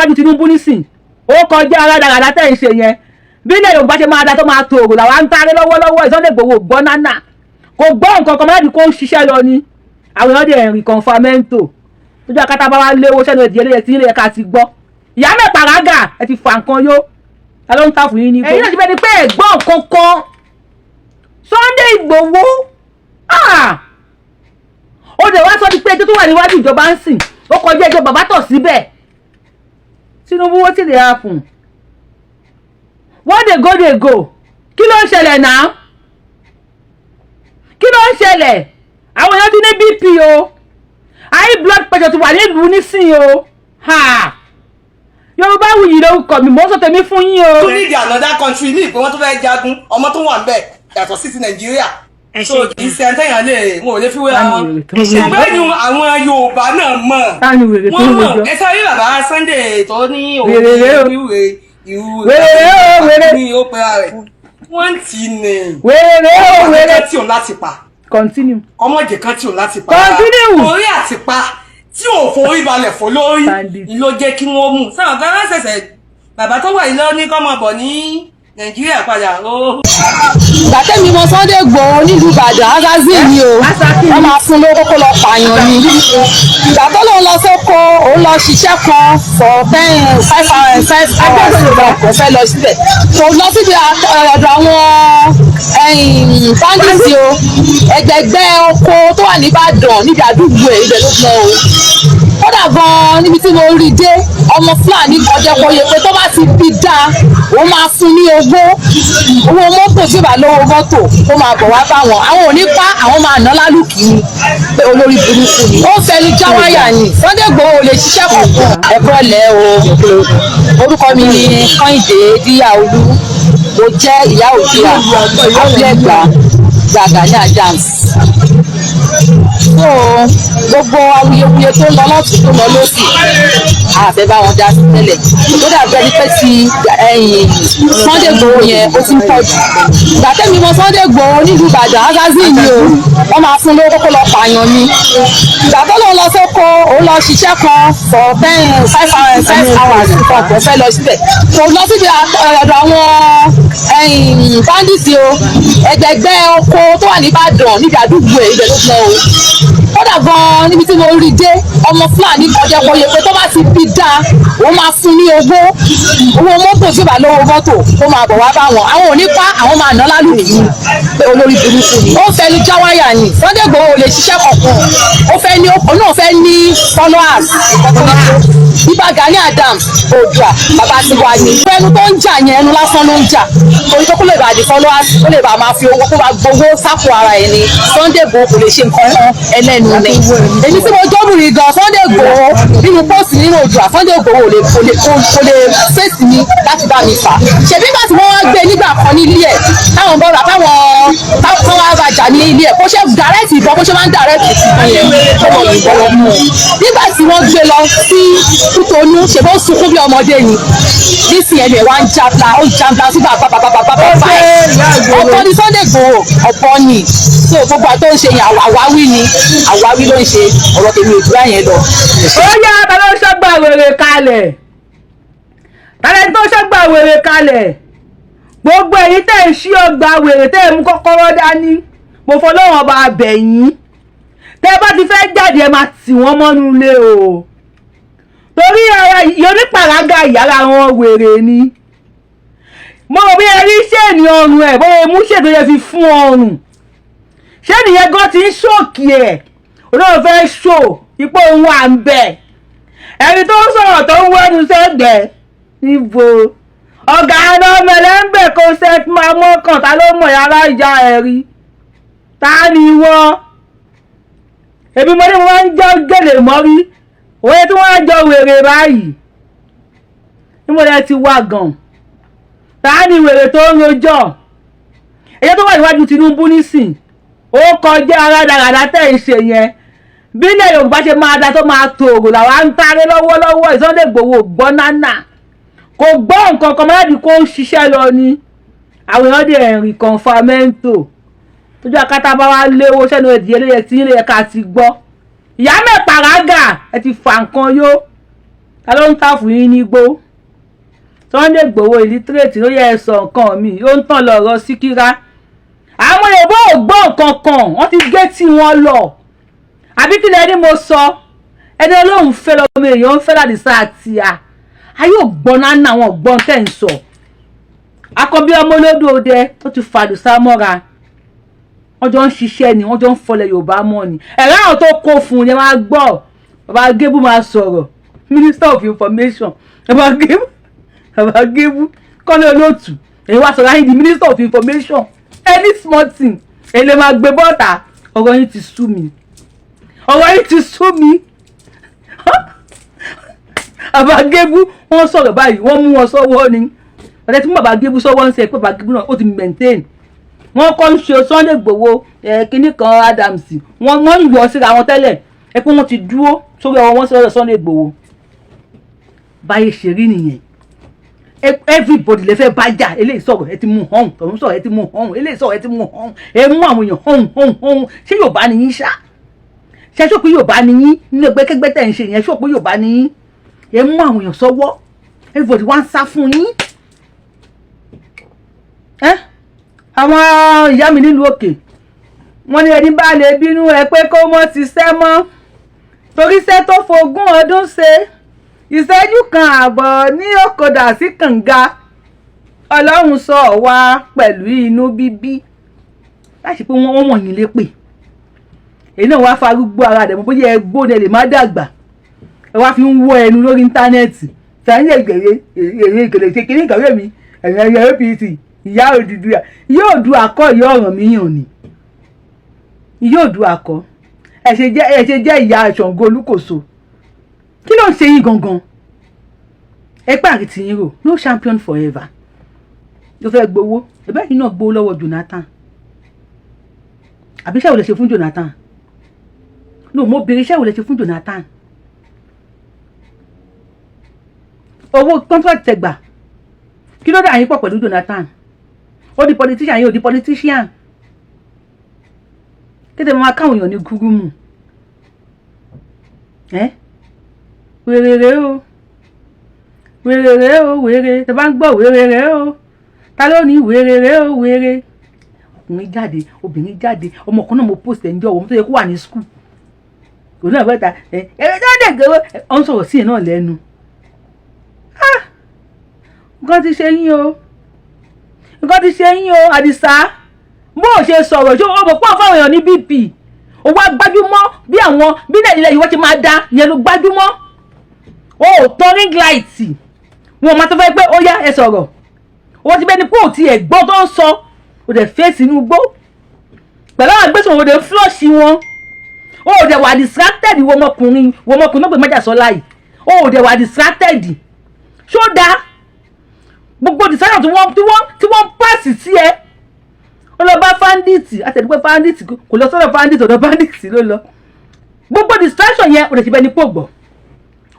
níwájú Tinubu nísìn ó kọjá aládàradà tẹ̀ ń ṣe yẹn bí ilẹ̀ Yorùbá ṣe máa da tó máa tòrò làwa ń tarí lọ́wọ́lọ́wọ́ Sunday Igboho gbọ́ nánà kò gbọ́ nǹkan kan mọ́lẹ́dì kó ń ṣiṣẹ́ lọ ni àwọn èèyàn dẹ̀ rìn kọ̀ǹfàmẹ́ńtò lójú akátá bá wá léwó sẹ́nu ẹ̀dìyẹ lẹ́yẹ tí ilé ẹ̀ka ti gbọ́ ìyá mẹ́pà rágà ẹ ti fà nǹkan yó ta ló ń ta fún yín ní. ẹ̀yin náà ti bẹ́ẹ̀ ni pé ẹ̀gbọ́n kankan Sunday Igboho ó dẹ̀ wá sọ di pé ẹjọ́ tó wà níwájú ìjọba ń sìn ó kọjá ẹjọ́ bàbá tọ̀ síbẹ̀ Tinubu what dey happen what dey go kí ló ń ṣẹlẹ̀ náà kí ló ń ṣẹlẹ̀ àwọn èèyàn ti ní BP o high blood pressure ti wà nílùú nísìnyí o Yorùbá Wuyì lórúkọ mi mò ń sọ tèmi fún yín o. to lead another country ní ìpè wọn tó fẹ́ jagun ọmọ tó wà ń bẹ̀ yàtọ̀ sí ti Nàìjíríà so kì í ṣe ẹntẹ́yàn lè wọn ò lè fi wéra wọn ṣùgbọ́n ní àwọn Yorùbá náà mọ̀ wọ́n mọ̀ ẹ sáré bàbá Sunday tó ní òwe ìwúre ní ó pera rẹ̀ wọ́n ti nì wẹ́rẹ́ tí òun láti pa continue ọmọdé kan tí òun láti pa continue orí àti pa tí ò forí balẹ̀ fò lórí ló jẹ́ kí wọ́n mú sáwọn kan ṣẹ̀ṣẹ̀ bàbá tó wà yìí lọ ní kọ́mọ bọ̀ ní Nàìjíríà padà ó. Gbàtẹ́mi mọ Sunday Igboho nílùú Ìbàdàn azazin ni o wọ́n máa fún lówó kó lọ pààyàn ni ìgbà tó lòun lọ sóko òun lọ ṣiṣẹ́ kan for 5 hours kò fẹ́ lọ síbẹ̀ kò lọ síbi ọ̀dọ̀ àwọn bandits o ẹgbẹ̀gbẹ́ oko tó wà ní Ìbàdàn níbi àdúgbò ẹ̀ ibẹ̀ ló lọ o kódà gan-an níbi tí mo rí dé ọmọ Fúlàní kọjá kọyẹ pé tó bá ti bí dáa òun máa fún ní owó mọ́tò tí ó bá lówó mọ́tò ó máa bọ̀ wá bá wọn àwọn ò ní pa àwọn máa ná lálùkì ni pé olórí burúkú ni ó fẹnu já wáyà ni Sunday Igboho lè ṣiṣẹ́ kọ̀ọ̀kan ẹ̀kọ́ lẹ̀ o orúkọ mi ni Kẹ́hìndé Díyàolú mo jẹ́ ìyá òjìyà abúlẹ̀gbà Gani Adams so gbogbo awuyewuye tó lọ lọ́tún tó lọ lósì àfẹ́ bá wọn dá sí tẹ́lẹ̀ tó dàbí ẹni pé ti Sunday Igboho yẹn ó ti ń pọ̀ jù Gbàtẹ́mi mọ Sunday Igboho nílùú Ìbàdàn azazin ni o wọ́n máa fún lówó kó lọ pààyàn ni ìgbà tó lòun lọ sóko òun lọ ṣiṣẹ́ kan for 5 hours kò fẹ́ lọ síbẹ̀ kò lọ síbi ọ̀dọ̀ àwọn bandits o ẹgbẹ̀gbẹ́ oko tó wà ní Ìbàdàn níbi àdúgbò ẹ̀ ibẹ̀ ló lọ o kódà gan-an níbi tí mo rí dé ọmọ Fúlàní kọjá kọyẹ pé tó bá ti bí dáa òun máa fún ní owó mọ́tò tí ó bá lówó mọ́tò ó máa bọ̀ wá bá wọn àwọn ò ní pa àwọn máa ná lálùkì ni pé olórí burúkú ni ó fẹnu já wáyà ni Sunday Igboho lè ṣiṣẹ́ kọ̀ọ̀kan ó fẹ́ ní òun náà fẹ́ ní followers Ìbà Gani Adams Oòduà bàbá ti wà ní ẹnu tó ń jà yẹn ẹnu lásán ló ń jà torí tó kó lè bá di followers ó lè bá máa fi owó kó bá gbowó sápò ara ẹ̀ ni Sunday Igboho kò lè ṣe nǹkan ẹlẹ́nu ni èmi tí mo jọ́bùrì gan Sunday Igboho nínú póòsì nínú Oòduà Sunday Igboho kò lè fèsì mi láti bá mi fà ṣèbí nígbà tí wọ́n wá gbé nígbà kan ní ilé ẹ̀ táwọn bọ́ọ̀rọ̀ táwọn wá rajà ní ilé ẹ̀ kó ṣe dàrẹ́tì ìbọn bó ṣe máa ń dàrẹ́tì ìbọn yẹn ọmọ ìbọn mú nígbà tí wọ́n gbé lọ sí Kútọ̀nù ṣèbó sunkún bí ọmọdé ni nísìnyí ẹni ẹ̀ wá ń jabla ó jabla sí bàbá ọ̀pọ̀ ni Sunday Igboho ọ̀pọ̀ ni so gbogbo àtọ́ ń ṣe yẹn àwáwí ni àwáwí ló ń ṣe ọ̀rọ̀ tèmi ò dúrà yẹn lọ. ó yá ta ló ṣọ́gbà wèrè kalẹ̀ tálẹ́ tó ṣọ́gbà wèrè kalẹ̀ gbogbo èyí tẹ̀ ń ṣí ọgbà wèrè tẹ̀ ń mú kọ́kọ́rọ́ dání mo fọlọ́wọ́n ọba abẹ̀yìn tẹ́ bá ti fẹ́ jáde ẹ máa tì wọ́n mọ́nú ilé o torí ara onípàrágà ìyára wọn wèrè ni mo rò bí ẹ rí ṣéènì ọrùn ẹ bó mú ṣètò yẹn fi fún ọrùn ṣéènì yẹn gan ti ń ṣòkì ẹ olóòrùn fẹ́ ṣò ipò òun wà ń bẹ̀ ẹni tó ń sọ̀rọ̀ tó ń wẹ́nu sẹ́gbẹ̀ẹ́ níbo ọ̀gá àná mẹlẹ́ńbẹ̀ kò ṣe máa mọ́kàn ta ló mọ̀ yàrá ìjà ẹ̀ rí ta ni wọ́n èmi mo ní mo máa ń jọ gèlè mọ́rí òye tí wọ́n á jọ wèrè báyìí níbo lẹ ti wá gan ta ni wèrè tó ń rojọ́ ẹjọ́ tó wà níwájú Tinubu nísìn ó kọjá aládàradà tẹ̀ ń ṣe yẹn bí ilẹ̀ Yorùbá ṣe máa da tó máa tòrò làwa ń tarí lọ́wọ́lọ́wọ́ Sunday Igboho gbọ́ nánà kò gbọ́ nǹkan kan mọ́lẹ́dì kó ń ṣiṣẹ́ lọ ni àwọn èèyàn dẹ̀ rìn kọ̀ǹfàmẹ́ńtò tójú akátá bá wá léwó sẹ́nu ẹ̀dìyẹ lóye tí ilé ẹ̀ka ti gbọ́ ìyá mẹ́pà rágà ẹ ti fà nǹkan yó ta ló ń tà fún yín ní igbó Sunday Igboho illiterate ló yẹ sọ nǹkan mi ó ń tàn lọ́rọ̀ Síkírá àwọn Yorùbá ò gbọ́ nǹkan kan wọ́n ti gé tí wọ́n lọ àbí kí lẹ́ni mo sọ ẹni Ọlọ́run fẹ́ lọ́mọ èèyàn ń fẹ́ láti sáà tí a ayé ò gbọ́n náà àwọn ọ̀gbọ́n tẹ̀ ń sọ akọbí ọmọ olódò òde tó ti fàdùsá mọ́ra wọ́n jọ ń ṣiṣẹ́ ni wọ́n jọ ń fọlẹ̀ Yorùbá mọ́ ni ẹ̀rọ àwọn tó kó fún un yẹn máa gbọ́ bàbá Gébú máa sọ̀rọ̀ Minister of Information bàbá Gébú kọ́lé olóòtú èyí wá sọ̀rọ̀ ayé di Minister of Information any small thing èyí lè máa gbé bọ́ọ̀tà ọ̀rọ̀ yín ti sú mi bàbá Gébú wọ́n sọ̀rọ̀ báyìí wọ́n mú wọn sọ́wọ́ ni ọ̀rẹ́ tí bàbá Gébú sọ́wọ́ ń ṣe pé bàbá Gébú náà ó ti maintain wọ́n kọ́ ń ṣe Sunday Igboho kínní kan Adams wọ́n yọ síra wọn tẹ́lẹ̀ ẹ pé wọ́n ti dúró sórí ọwọ́ wọn sọ̀rọ̀ Sunday Igboho báyìí ṣe rí nìyẹn everybody lè fẹ́ bájà eléyìí sọ̀rọ̀ ẹ ti mú hàn tọ̀hún sọ̀rọ̀ ẹ ti mú hàn eléyìí sọ̀rọ̀ ẹ ti mú hàn ẹ mú àwọn èèyàn hàn ṣé Yorùbá ni yín ṣá ṣe ṣó pé Yorùbá ni yín nínú ẹgbẹ́kẹ́gbẹ́ tẹ̀ ń ṣe yẹn ṣó pé Yorùbá ni yín ẹ mú àwọn èèyàn sọ́wọ́ everybody wá ń sá fún yín àwọn ìyá mi nílùú òkè wọ́n ní ẹni bá lè bínú ẹ pé kó mọ́ ti sẹ́ mọ́ torí iṣẹ́ tó fogún ọdún ṣe ìṣẹ́jú kan ààbọ̀ ní òkòdà sí kànga Ọlọ́run sọ wá pẹ̀lú inú bíbí láti pé wọ́n wọ̀nyí lépè èyí náà wá farúgbó ara rẹ̀ mọ́ bóyá ẹ gbóni ẹ lè má dàgbà ẹ wá fi ń wọ ẹnu lórí íńtánẹ́ẹ̀tì sàyẹn èrè ìkèlè kékeré ìkàwé mi ẹ̀yẹ APC ìyá Odùduwà yóò du akọ ìyá ọ̀ràn mi yàn ni yóò du akọ ẹ ṣe jẹ́ ìyá Ṣàngó Olúkòso kí ló ń ṣe yín gangan ẹ pààrọ̀ tí yín rò no champion forever ló fẹ́ gbowó ẹ̀bẹ́ yìí náà gbowó lọ́wọ́ Jonathan àbí iṣẹ́ wo lè ṣe fún Jonathan no mo bèrè iṣẹ́ wo lè ṣe fún Jonathan owó contract tẹgbà kí ló dà yín pọ̀ pẹ̀lú Jonathan ó di politician yìí ó di politician kéde máa káwọn èèyàn ní gúrúmù wèrè o wèrè tẹ bá ń gbọ́ wèrè o ta ló ní wèrè o wèrè ọkùnrin jáde obìnrin jáde ọmọ kan náà mo post ẹ̀ ń jọ ọmọ tó yẹ kó wà ní school òun náà bẹ́ẹ̀ ta ẹ̀rẹ́ tó dẹ̀ gẹ́wọ́ ọ̀n sọ̀rọ̀ sí ẹ̀ náà lẹ́nu nǹkan ti ṣe yín o Àdìsá bó o ṣe sọ̀rọ̀ ṣé o mọ̀ pọ̀ fáwọn èèyàn ní BP o wá gbájúmọ́ bí àwọn bí nàìjíríà yìí wọ́n ti máa da yẹn ló gbájúmọ́ o ò tán ring light wọn máa tó fẹ́ pé ó yá ẹ sọ̀rọ̀ o ti bẹ́ni pé ò tiẹ̀ gbọ́ tó ń sọ o dẹ̀ fèsì inú gbó pẹ̀lú àwọn agbésùn o dẹ̀ flush wọn o dẹ̀ wà distracted wọ ọmọkùnrin náà pé májà sọ láì o dẹ̀ wà distracted ṣó dáa gbogbo designer tí wọ́n pàṣì sí ẹ ó lọ bá fáńdíìtì àtẹ̀dúpẹ́ fáńdíìtì kò lọ sọ́dọ̀ fáńdíìtì ọ̀dọ̀ fáńdíìtì ló lọ gbogbo distraction yẹn ó lè ṣe bẹ́ẹ̀ ní pògbọ̀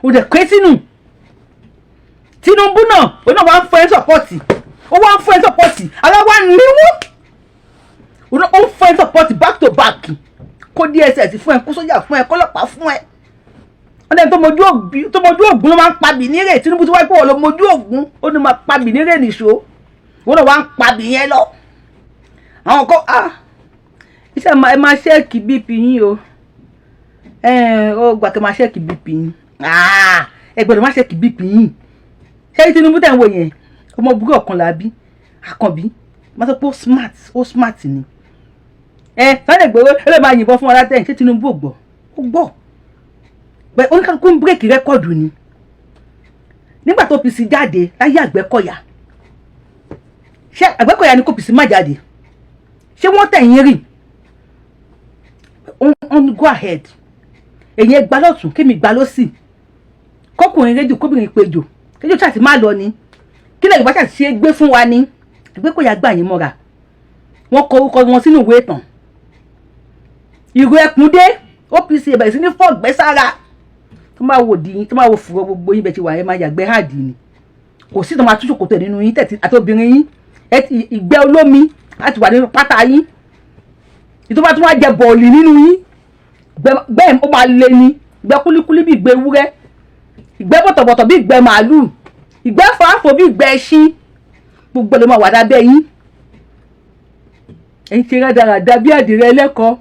ó lè ké sínú Tinubu náà ó náà wá ń fún ẹ sọ́pọ̀tì aláwa níwó ó ń fún ẹ sọ́pọ̀tì back to back kó DSS fún ẹ kó sójà fún ẹ kọ́lọ́pàá fún ẹ ọ̀dẹ̀ tó mojú ògùn ló máa ń pa bìnírè Tinubu tó wáyé pé wọ́n lọ mojú ògùn ó ní máa pa bìnírè nìṣó wọ́n náà wá ń pa bìyẹn lọ àwọn kan iṣẹ́ ẹ máa ṣẹ́ẹ̀kì BP yín o ó gbà kí ẹ máa ṣẹ́ẹ̀kì BP yín ẹ gbọ́dọ̀ máa ṣẹ́ẹ̀kì BP yín ṣé Tinubu tẹ̀ ń wò yẹn ọmọ burú ọ̀kan làbí àkànbí máa sọ pé ó smart ni Sunday Igboho ẹ lè máa yìnbọn fún ọ látẹ̀yìn ṣé Tinubu ò gbọ́ ó gbọ́ pé oníkàkú ń bírèkì rẹ́kọ̀dù ni nígbà tó PC jáde láyé Àgbẹ̀kọ̀yà ṣé Àgbẹ̀kọ̀yà ni kò PC má jáde ṣé wọ́n tẹ̀yìn rìn on go ahead èyí ẹ gbá lọ́tún kémi gbá lọ́sì kọkùnrin rédíò kóbìnrin péjò kéjò ṣáàtì má lọ ni kí lẹ́yìn bá ṣáàtì ṣe gbé fún wa ni Àgbẹ̀kọ̀yà gbà yín mọ́ra wọ́n kọ orúkọ wọn sínú ìwé ìtàn ìró ẹkùn dé OPC ẹ̀bẹ̀rẹ̀ sí ní fọ́ọ̀gbẹ́ sára tó máa wò di yín tó máa wò fúrọ́ gbogbo yín bẹ́ẹ̀ ti wà ẹ máa yàgbẹ́ hàdì ni kò sí tó máa túṣe kòtò nínú yín tẹ̀tí àti obìnrin yín ìgbẹ́ olómi láti wà nínú pátá yín ìtọ́ bá tún wá jẹ bọ̀ọ̀lì nínú yín bẹ́ẹ̀ ó máa lé ní gbẹ kúlíkúlí bí ìgbẹ́ ewúrẹ́ ìgbẹ́ bọ̀tọ̀bọ̀tọ̀ bí ìgbẹ́ màálù ìgbẹ́ fàáfò bí ìgbẹ́ ẹṣin gbogbo ló máa wà lábẹ́ yín ẹ̀yin ṣe rádaràda bí àdìrẹ ẹlẹ́kọ̀ọ́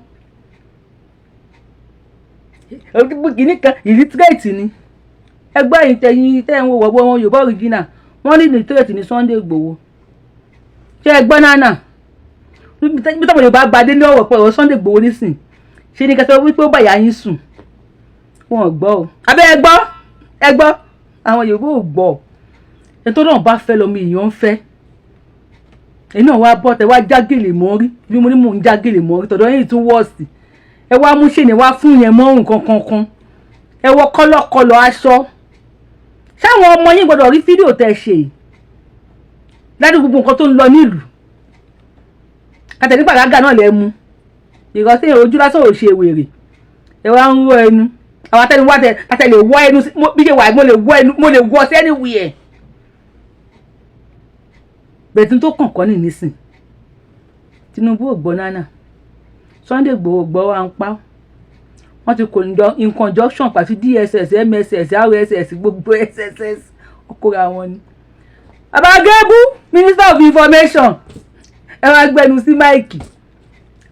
kìíní kan ìlítírèètì ni ẹgbẹ́ ìtẹ̀yìn tẹ́ ń wo wọ́pọ̀ wọn Yorùbá original wọ́n ní ìlítírèètì ní Sunday Igboho ṣé ẹgbẹ́ náà bí tọ́mọ̀ Yorùbá gbadé ní ọ̀rọ̀ pẹ̀lú Sunday Igboho nísìn ṣe ni kẹsàn-án wípé ó bàyà yín sùn wọn ò gbọ́ o abẹ́ ẹgbọ́ àwọn Yorùbá ò gbọ́ ẹni tó náà bá fẹ́ lọ́mọ èèyàn ń fẹ́ ẹni náà wá bọ́ tẹ wá jágèlè mọ́rí bí mo ní mò ń jágèlè mọ́rí tọ̀dọ̀ yín tún wọ́ọ̀sì ẹ wá mú ṣe ni wá fún yẹn mọ́rùn kankan ẹ wọ kọ́lọ́kọ́lọ́ aṣọ ṣáwọn ọmọ yín gbọ́dọ̀ rí fídíò tẹ́ ṣe yìí ládùúgbò gbogbo nǹkan tó ń lọ nílùú àtẹ̀nígbà gágà náà lẹ́ mú ìrọ̀sí ojú lásán ò ṣe wèrè ẹ wá ń rọ ẹnu àwọn atẹ́niwá tẹ lè wọ ẹnu bí ṣe wà mo lè wọ sí anywhere bẹ̀tún tó kàn kọ́ ní nísìn Tinubu ò gbọ́ nánà Sunday Igboho gbọ́ wa ń pa wọ́n ti kò in conjunction pàtó DSS MSS RSS gbogbo SSS ọkọ̀ra wọn ni. Abagébú Minister of Information ẹ wá gbẹnu sí máìkì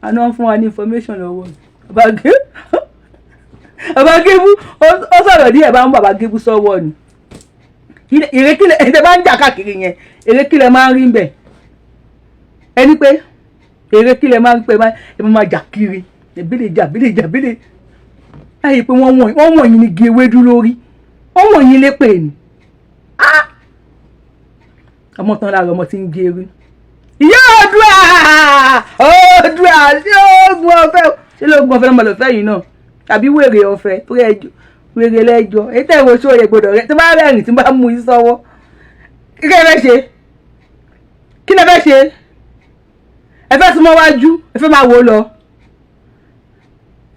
àná fún wa ní information lọ́wọ́ Abagébú ó sọ̀rọ̀ díẹ̀ bá ń bọ̀ Abagébú sọ́wọ́ ni ìrékìlẹ̀ ẹ̀jẹ̀ bá ń jà káàkiri yẹn ìrékìlẹ̀ máa ń rí bẹ̀ ẹni pé ìrékìlẹ̀ máa ń pẹ́ máa jà kiri ìbílẹ̀ láyé pé wọ́n wọ̀nyí ní gé ewédú lórí wọ́n wọ̀nyí lépè ní ọmọ tán lára ọmọ tí ń gé ewé ìyá Oòduà sí oògùn ọ̀fẹ́ ṣé lóògùn ọ̀fẹ́ lọ́mọ lọ́fẹ́ yìí náà tàbí wèrè ọ̀fẹ́ tó rẹ̀ jù wèrè lẹ́jọ́ èyí tẹ̀ wo ṣó yẹ gbọdọ̀ rẹ tó bá rẹ́rìn tí bá mú yín sọ́wọ́ kí lẹ fẹ́ ṣe ẹ fẹ́ súnmọ́ wájú ẹ fẹ́ máa wò lọ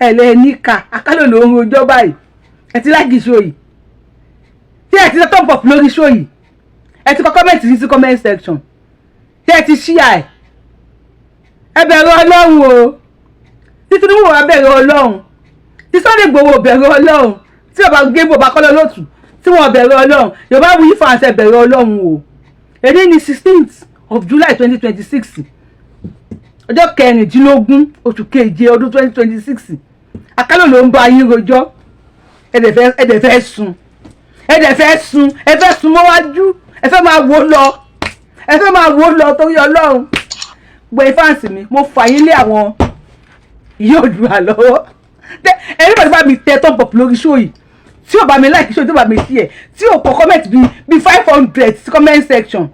ẹ lẹ níkà akálò ló ń rojọ́ báyìí ẹ ti láàgì ṣó yìí tí ẹ ti tọ́ pọ̀ lórí ṣó yìí ẹ ti kọ kọ́mẹ̀ntì sí comment section tí ẹ ti ṣíà ẹ bẹ̀rù Ọlọ́run o tí Tinubu wà bẹ̀rù Ọlọ́run tí Sunday Igboho bẹ̀rù Ọlọ́run tí ọba gébò bá kọ́ lọ lótú tí wọ́n bẹ̀rù Ọlọ́run Yorùbá wuyí fàǹsẹ̀ bẹ̀rù Ọlọ́run o èdè ní 16th of July 2026 ọjọ́ 16 oṣù keje ọdún 2026 akálò ló ń bá yín rojọ́ ẹ̀dẹ̀ fẹ́ sun ẹ fẹ́ sun mọ́wájú ẹ fẹ́ máa wò lọ torí Ọlọ́run gbé fáǹsì mi mo fà yín lé àwọn ìyá Oòduà lọ́wọ́ ẹni bá mi tẹ tọ́ pọ̀ lórí ṣó yìí tí ò bá mi like ṣó tó bá mi sí ẹ̀ tí ò kọ comment bí 500 sí comment section